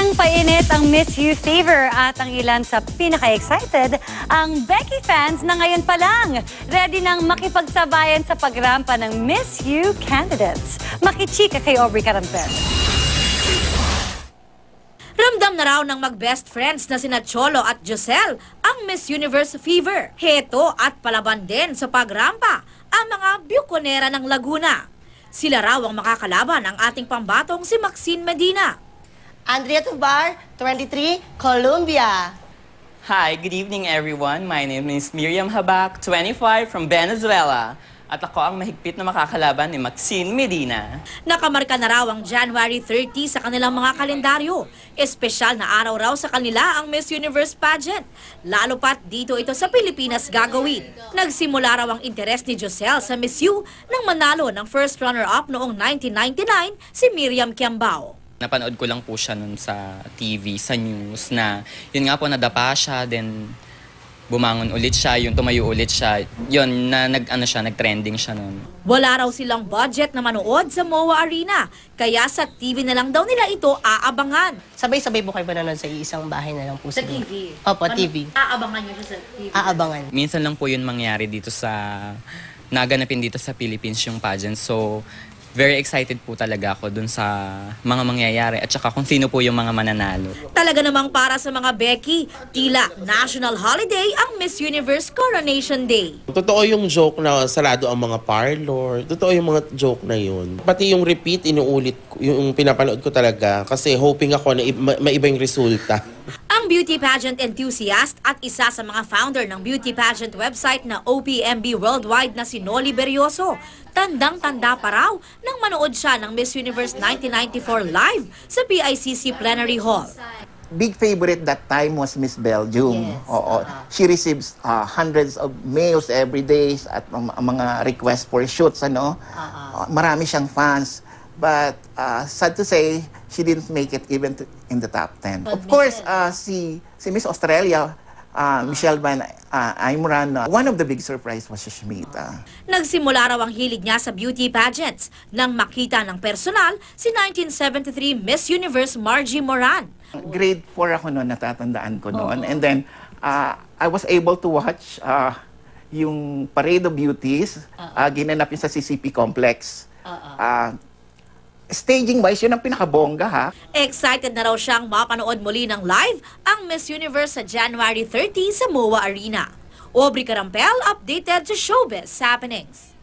Nang painit ang Miss You favor at ang ilan sa pinaka-excited, ang Becky fans na ngayon pa lang ready nang makipagsabayan sa pagrampa ng Miss You candidates. Makichika kay Aubrey Carampel. Ramdam na raw ng mag-best friends na sina Cholo at Josel ang Miss Universe fever. Heto at palaban din sa pagrampa ang mga Buconera ng Laguna. Sila raw ang makakalaban ng ating pambatong si Maxine Medina. Andrea Tubar, 23, Colombia. Hi, good evening everyone. My name is Miriam Habak, 25 from Venezuela. At ako ang mahigpit na makakalaban ni Maxine Medina. Nakamarka na raw ang January 30 sa kanilang mga kalendaryo. Espesyal na araw raw sa kanila ang Miss Universe pageant. Lalo pat dito ito sa Pilipinas gagawin. Nagsimula raw ang interes ni Josel sa Miss U nang manalo ng first runner-up noong 1999 si Miriam Kiambao. Napanood ko lang po siya nun sa TV, sa news na yun nga po nadapa siya, then bumangon ulit siya, yung tumayo ulit siya. Yun, na nag-trending siya nun. Wala raw silang budget na manood sa MOA Arena, kaya sa TV na lang daw nila ito aabangan. Sabay-sabay po kayo ba nanonood sa isang bahay na lang po? Sa TV? Opo, TV. Aabangan nyo siya sa TV? Aabangan. Minsan lang po yun mangyari dito naganapin dito sa Philippines yung pageant. So, very excited po talaga ako dun sa mga mangyayari at saka kung sino po yung mga mananalo. Talaga namang para sa mga Becky, tila national holiday ang Miss Universe Coronation Day. Totoo yung joke na sarado ang mga parlor. Totoo yung mga joke na yun. Pati yung repeat, inuulit ko, yung pinapanood ko talaga kasi hoping ako na maiba yung resulta. Ang beauty pageant enthusiast at isa sa mga founder ng beauty pageant website na OPMB Worldwide na si Noli Berioso, tandang-tanda pa raw nang manood siya ng Miss Universe 1994 live sa PICC Plenary Hall. Big favorite that time was Miss Belgium. Yes. Oo. She receives hundreds of mails every day at mga requests for shoots. Marami siyang fans. But sad to say, she didn't make it even in the top 10. Of course, si Miss Australia, Michelle Van Aimran, one of the big surprise was si Shmita. Nagsimula raw ang hilig niya sa beauty pageants nang makita ng personal si 1973 Miss Universe Margie Moran. Grade 4 ako noon, natatandaan ko noon. And then, I was able to watch yung Parade of Beauties, ginanap yun sa CCP Complex. Staging-wise, yun ang pinakabongga, ha? Excited na raw siyang mapanood muli ng live ang Miss Universe sa January 30 sa MOA Arena. Aubrey Carampel, updated sa Showbiz Happenings.